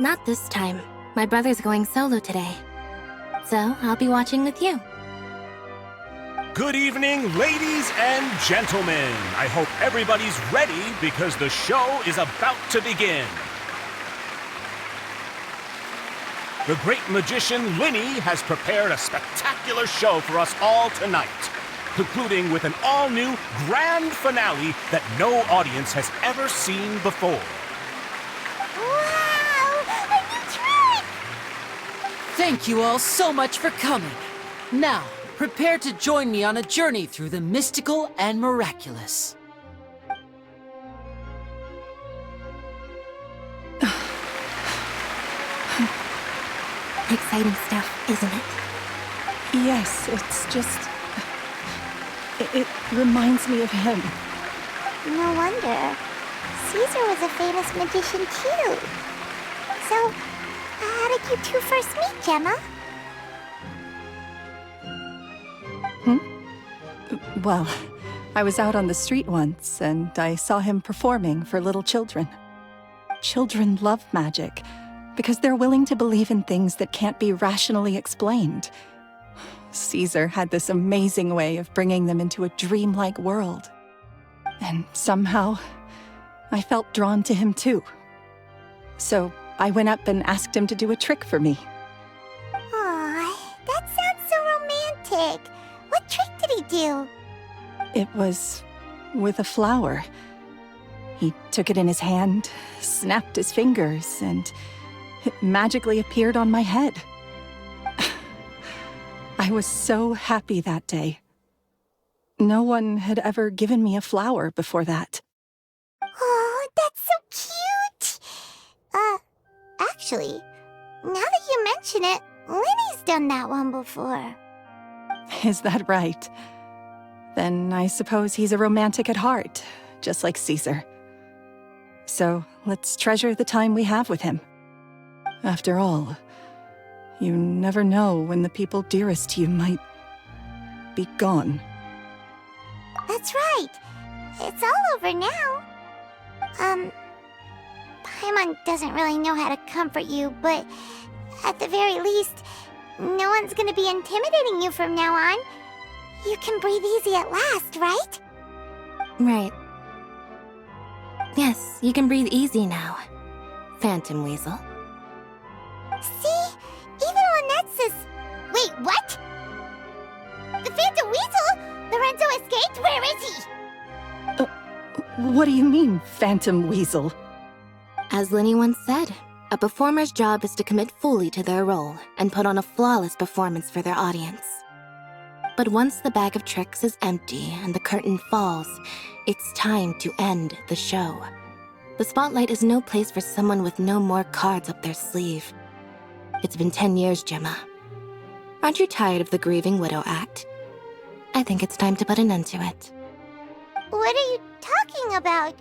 Not this time. My brother's going solo today. So, I'll be watching with you. Good evening, ladies and gentlemen. I hope everybody's ready because the show is about to begin. The great magician Lyney has prepared a spectacular show for us all tonight, concluding with an all-new grand finale that no audience has ever seen before. Wow! A new trick! Thank you all so much for coming. Now, prepare to join me on a journey through the mystical and miraculous. Exciting stuff, isn't it? Yes, it's just... It reminds me of him. No wonder. Caesar was a famous magician too. So, how did you two first meet, Gemma? Well, I was out on the street once, and I saw him performing for little children. Children love magic, because they're willing to believe in things that can't be rationally explained. Caesar had this amazing way of bringing them into a dreamlike world. And somehow, I felt drawn to him too. So I went up and asked him to do a trick for me. Aw, that sounds so romantic. What trick did he do? It was with a flower. He took it in his hand, snapped his fingers, and it magically appeared on my head. I was so happy that day. No one had ever given me a flower before that. Oh, that's so cute! Actually, now that you mention it, Lyney's done that one before. Is that right? Then I suppose he's a romantic at heart, just like Caesar. So let's treasure the time we have with him. After all, you never know when the people dearest to you might be gone. That's right. It's all over now. Paimon doesn't really know how to comfort you, but at the very least, no one's gonna be intimidating you from now on. You can breathe easy at last, right? Right. Yes, you can breathe easy now, Phantom Weasel. See? Even Lynette says... Wait, what? The Phantom Weasel? Lorenzo escaped? Where is he? What do you mean, Phantom Weasel? As Lyney once said, a performer's job is to commit fully to their role and put on a flawless performance for their audience. But once the bag of tricks is empty and the curtain falls, it's time to end the show. The spotlight is no place for someone with no more cards up their sleeve. It's been 10 years, Gemma. Aren't you tired of the grieving widow act? I think it's time to put an end to it. What are you talking about?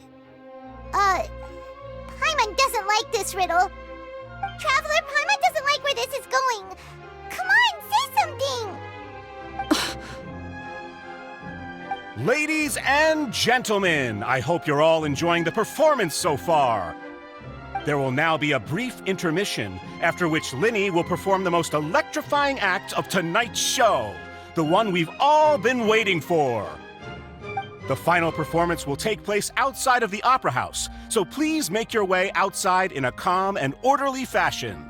Paimon doesn't like this riddle. Traveler, Paimon doesn't like where this is going. Come on, say something! Ladies and gentlemen, I hope you're all enjoying the performance so far. There will now be a brief intermission, after which Lyney will perform the most electrifying act of tonight's show, the one we've all been waiting for. The final performance will take place outside of the Opera House, so please make your way outside in a calm and orderly fashion.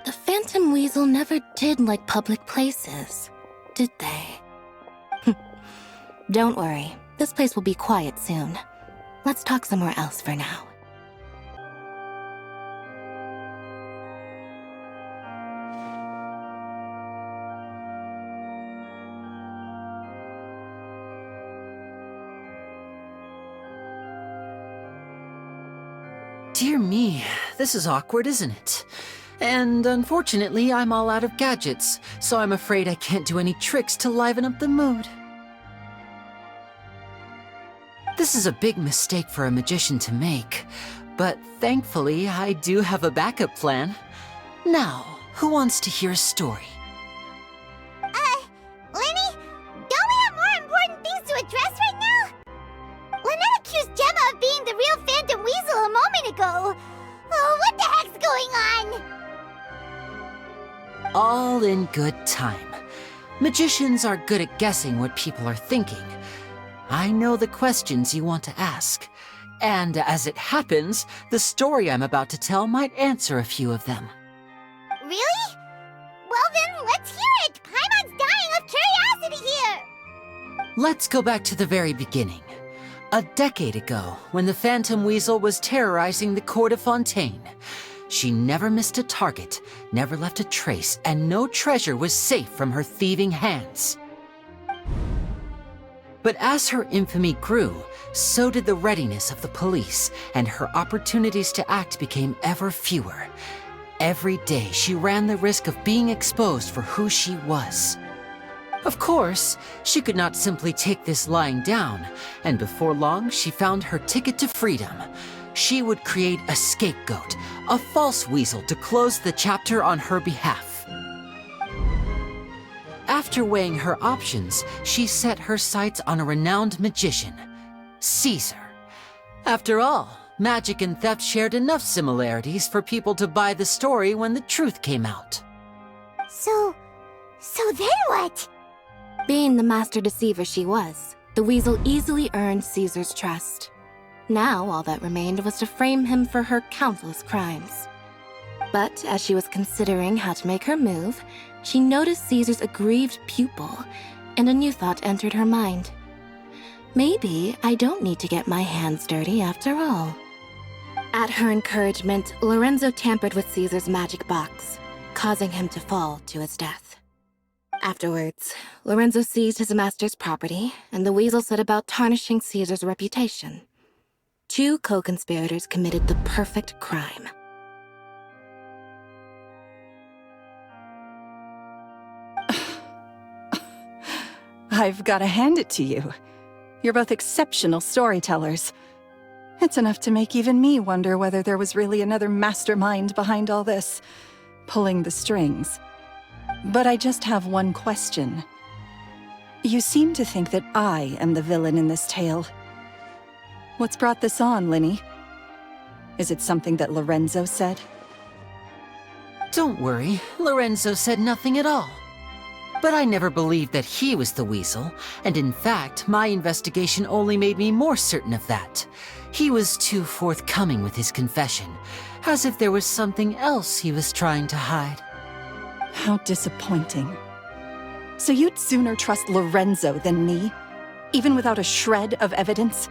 The Phantom Weasel never did like public places, did they? Don't worry, this place will be quiet soon. Let's talk somewhere else for now. Dear me, this is awkward, isn't it? And unfortunately, I'm all out of gadgets, so I'm afraid I can't do any tricks to liven up the mood. This is a big mistake for a magician to make, but thankfully, I do have a backup plan. Now, who wants to hear a story? Lyney, don't we have more important things to address right now? Lynette accused Gemma of being the real Phantom Weasel a moment ago. all in good time. Magicians are good at guessing what people are thinking. I know the questions you want to ask. And as it happens, the story I'm about to tell might answer a few of them. Really? Well then, let's hear it! Paimon's dying of curiosity here! Let's go back to the very beginning. A decade ago, when the Phantom Weasel was terrorizing the court of Fontaine. She never missed a target, never left a trace, and no treasure was safe from her thieving hands. But as her infamy grew, so did the readiness of the police, and her opportunities to act became ever fewer. Every day, she ran the risk of being exposed for who she was. Of course, she could not simply take this lying down, and before long, she found her ticket to freedom. She would create a scapegoat, a false weasel to close the chapter on her behalf. After weighing her options, she set her sights on a renowned magician, Caesar. After all, magic and theft shared enough similarities for people to buy the story when the truth came out. So then what? Being the master deceiver she was, the weasel easily earned Caesar's trust. Now all that remained was to frame him for her countless crimes. But as she was considering how to make her move, she noticed Caesar's aggrieved pupil, and a new thought entered her mind. Maybe I don't need to get my hands dirty after all. At her encouragement, Lorenzo tampered with Caesar's magic box, causing him to fall to his death. Afterwards, Lorenzo seized his master's property, and the weasel set about tarnishing Caesar's reputation. Two co-conspirators committed the perfect crime. I've got to hand it to you. You're both exceptional storytellers. It's enough to make even me wonder whether there was really another mastermind behind all this, pulling the strings. But I just have one question. You seem to think that I am the villain in this tale. What's brought this on, Lyney? Is it something that Lorenzo said? Don't worry, Lorenzo said nothing at all. But I never believed that he was the weasel, and in fact, my investigation only made me more certain of that. He was too forthcoming with his confession, as if there was something else he was trying to hide. How disappointing. So you'd sooner trust Lorenzo than me, even without a shred of evidence?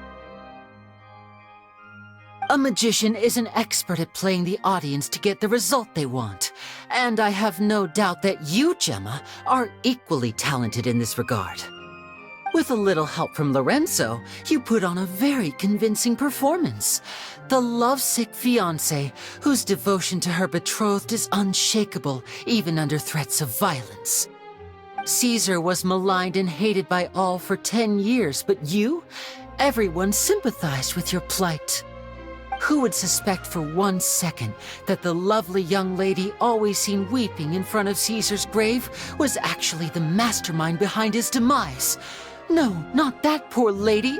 A magician is an expert at playing the audience to get the result they want, and I have no doubt that you, Gemma, are equally talented in this regard. With a little help from Lorenzo, you put on a very convincing performance. The lovesick fiancé, whose devotion to her betrothed is unshakable, even under threats of violence. Caesar was maligned and hated by all for 10 years, but you? Everyone sympathized with your plight. Who would suspect for 1 second that the lovely young lady always seen weeping in front of Caesar's grave was actually the mastermind behind his demise? No, not that poor lady.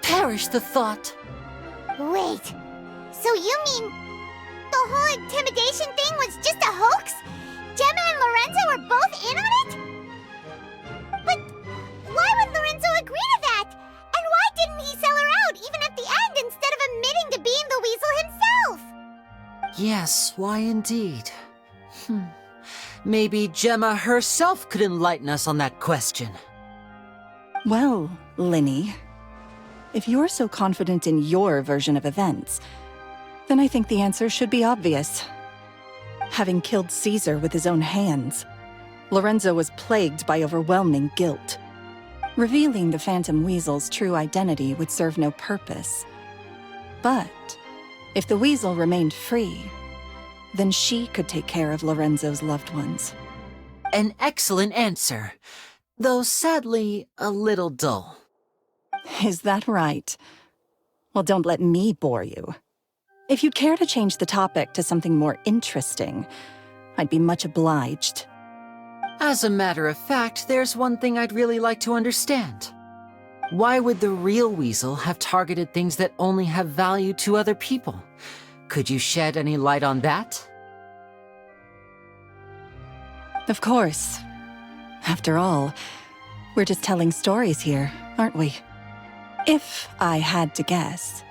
Perish the thought. Wait, so you mean the whole intimidation thing was just a hoax? Gemma and Lorenzo were both in on it? But why would Lorenzo agree to that? And why didn't he sell her out even at the end instead of admitting to being the weasel himself? Yes, why indeed? Maybe Gemma herself could enlighten us on that question. Well, Lyney, if you're so confident in your version of events, then I think the answer should be obvious. Having killed Caesar with his own hands, Lorenzo was plagued by overwhelming guilt. Revealing the Phantom Weasel's true identity would serve no purpose. But if the weasel remained free, then she could take care of Lorenzo's loved ones. An excellent answer, though sadly a little dull. Is that right? Well, don't let me bore you. If you'd care to change the topic to something more interesting, I'd be much obliged. As a matter of fact, there's one thing I'd really like to understand. Why would the real weasel have targeted things that only have value to other people? Could you shed any light on that? Of course. After all, we're just telling stories here, aren't we? If I had to guess,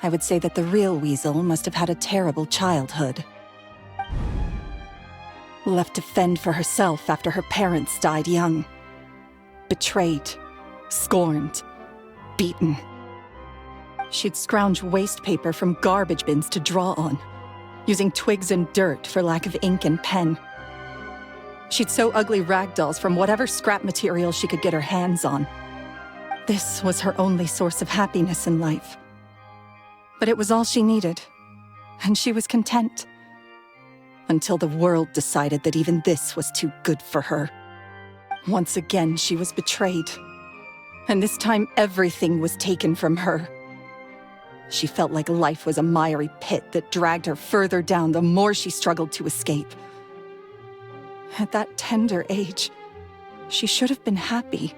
I would say that the real Weasel must have had a terrible childhood. Left to fend for herself after her parents died young. Betrayed, scorned, beaten. She'd scrounge waste paper from garbage bins to draw on, using twigs and dirt for lack of ink and pen. She'd sew ugly rag dolls from whatever scrap material she could get her hands on. This was her only source of happiness in life. But it was all she needed, and she was content. Until the world decided that even this was too good for her. Once again, she was betrayed. And this time, everything was taken from her. She felt like life was a miry pit that dragged her further down the more she struggled to escape. At that tender age, she should have been happy.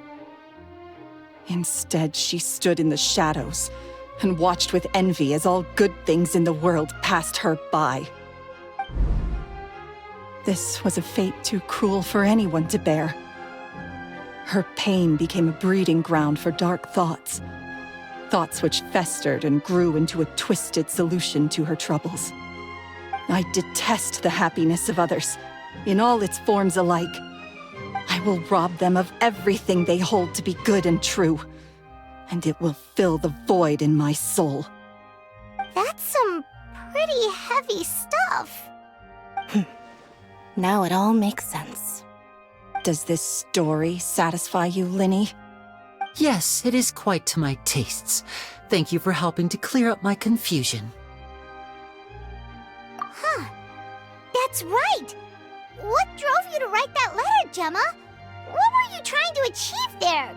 Instead, she stood in the shadows and watched with envy as all good things in the world passed her by. This was a fate too cruel for anyone to bear. Her pain became a breeding ground for dark thoughts. Thoughts which festered and grew into a twisted solution to her troubles. I detest the happiness of others, in all its forms alike. I will rob them of everything they hold to be good and true, and it will fill the void in my soul. That's some pretty heavy stuff. Now it all makes sense. Does this story satisfy you, Lyney? Yes, it is quite to my tastes. Thank you for helping to clear up my confusion. Huh. That's right! What drove you to write that letter, Gemma? What were you trying to achieve there?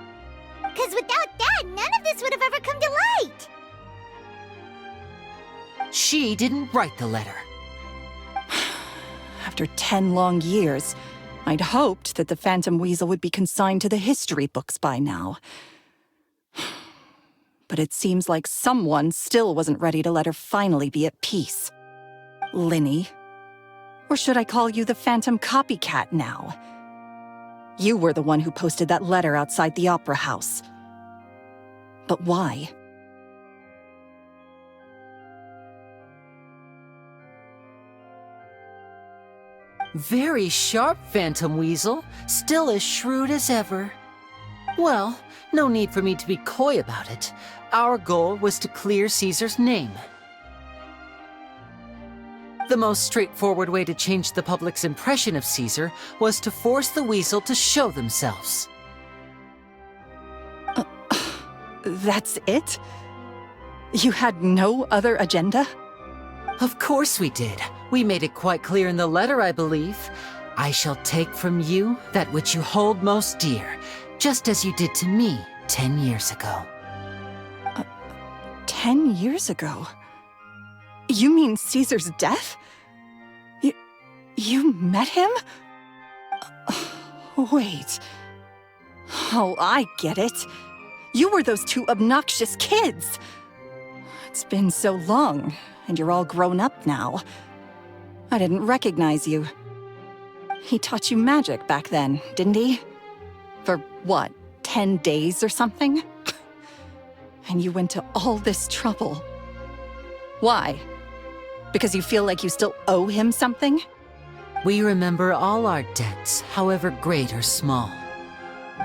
Because without that, none of this would have ever come to light. She didn't write the letter. After 10 long years, I'd hoped that the Phantom Weasel would be consigned to the history books by now. But it seems like someone still wasn't ready to let her finally be at peace. Lyney. Or should I call you the Phantom Copycat now? You were the one who posted that letter outside the Opera House. But why? Very sharp, Phantom Weasel. Still as shrewd as ever. Well, no need for me to be coy about it. Our goal was to clear Caesar's name. The most straightforward way to change the public's impression of Caesar was to force the Weasel to show themselves. That's it? You had no other agenda? Of course we did. We made it quite clear in the letter, I believe. I shall take from you that which you hold most dear, just as you did to me 10 years ago. 10 years ago? You mean Caesar's death? You met him? Wait. Oh, I get it. You were those two obnoxious kids. It's been so long, and you're all grown up now. I didn't recognize you. He taught you magic back then, didn't he? For what, 10 days or something? And you went to all this trouble. Why? Because you feel like you still owe him something? We remember all our debts, however great or small.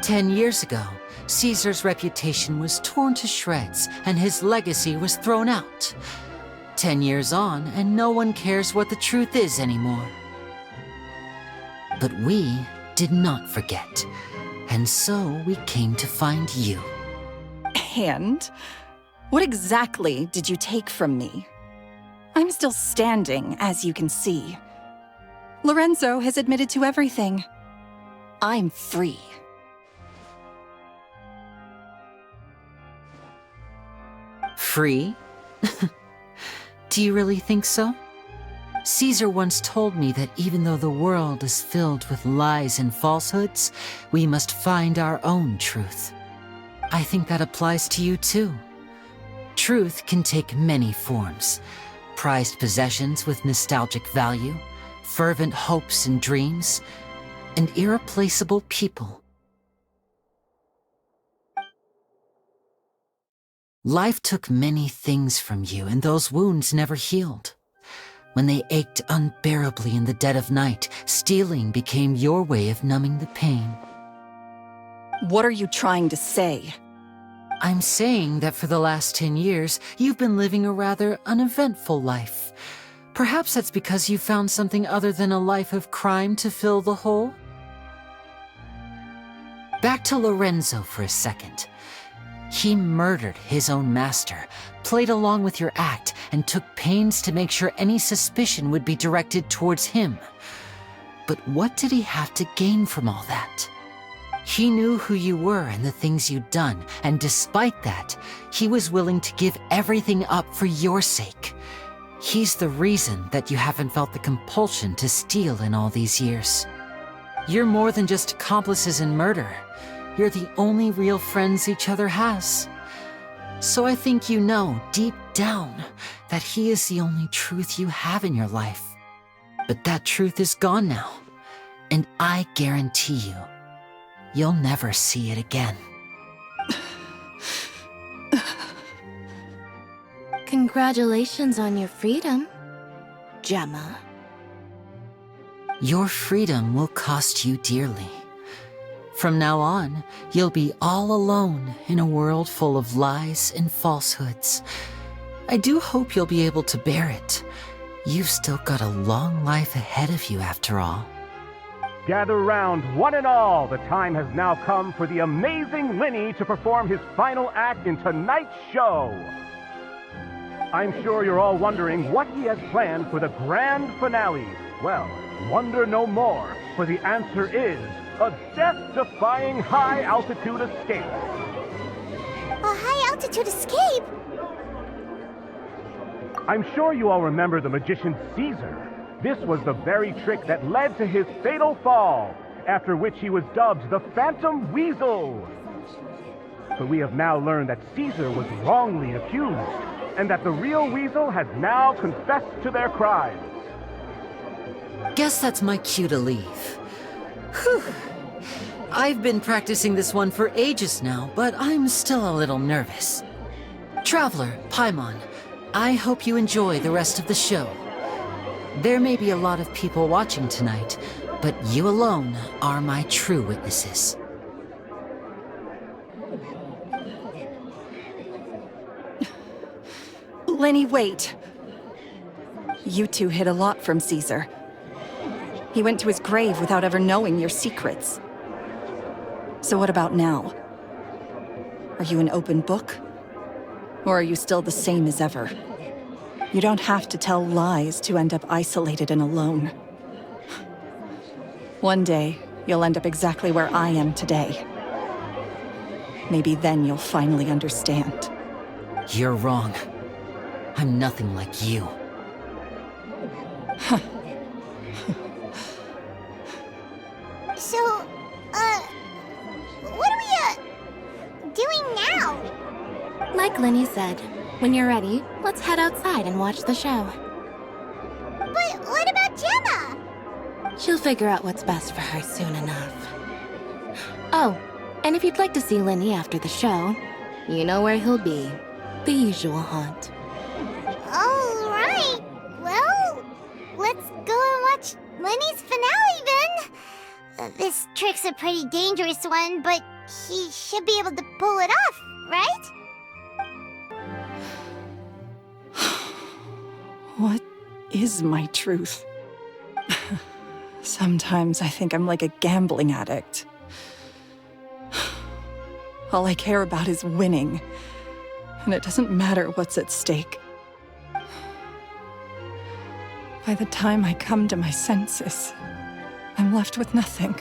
10 years ago, Caesar's reputation was torn to shreds, and his legacy was thrown out. 10 years on, and no one cares what the truth is anymore. But we did not forget, and so we came to find you. And? What exactly did you take from me? I'm still standing, as you can see. Lorenzo has admitted to everything. I'm free. Free? Do you really think so? Caesar once told me that even though the world is filled with lies and falsehoods, we must find our own truth. I think that applies to you too. Truth can take many forms. Prized possessions with nostalgic value, fervent hopes and dreams, and irreplaceable people. Life took many things from you, and those wounds never healed. When they ached unbearably in the dead of night, stealing became your way of numbing the pain. What are you trying to say? I'm saying that for the last 10 years, you've been living a rather uneventful life. Perhaps that's because you found something other than a life of crime to fill the hole? Back to Lorenzo for a second. He murdered his own master, played along with your act, and took pains to make sure any suspicion would be directed towards him. But what did he have to gain from all that? He knew who you were and the things you'd done, and despite that, he was willing to give everything up for your sake. He's the reason that you haven't felt the compulsion to steal in all these years. You're more than just accomplices in murder. You're the only real friends each other has. So I think you know, deep down, that he is the only truth you have in your life. But that truth is gone now, and I guarantee you, you'll never see it again. Congratulations on your freedom, Gemma. Your freedom will cost you dearly. From now on, you'll be all alone in a world full of lies and falsehoods. I do hope you'll be able to bear it. You've still got a long life ahead of you after all. Gather round, one and all. The time has now come for the amazing Lyney to perform his final act in tonight's show. I'm sure you're all wondering what he has planned for the grand finale. Well, wonder no more, for the answer is a death-defying high-altitude escape. A high-altitude escape? I'm sure you all remember the magician Caesar. This was the very trick that led to his fatal fall, after which he was dubbed the Phantom Weasel. But we have now learned that Caesar was wrongly accused, and that the real Weasel has now confessed to their crimes. Guess that's my cue to leave. Whew. I've been practicing this one for ages now, but I'm still a little nervous. Traveler, Paimon, I hope you enjoy the rest of the show. There may be a lot of people watching tonight, but you alone are my true witnesses. Lyney, wait. You two hid a lot from Caesar. He went to his grave without ever knowing your secrets. So what about now? Are you an open book? Or are you still the same as ever? You don't have to tell lies to end up isolated and alone. One day, you'll end up exactly where I am today. Maybe then you'll finally understand. You're wrong. I'm nothing like you. So, what are we, doing now? Like Lyney said, when you're ready, let's head outside and watch the show. But what about Gemma? She'll figure out what's best for her soon enough. Oh, and if you'd like to see Lyney after the show, you know where he'll be. The usual haunt. All right. Well, let's go and watch Lyney's finale then. This trick's a pretty dangerous one, but he should be able to pull it off, right? What is my truth? Sometimes I think I'm like a gambling addict. All I care about is winning, and it doesn't matter what's at stake. By the time I come to my senses, I'm left with nothing.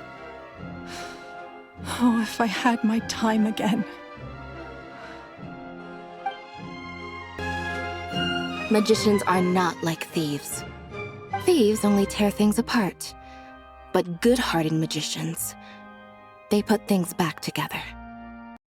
Oh, if I had my time again. Magicians are not like thieves. Thieves only tear things apart. But good-hearted magicians, they put things back together.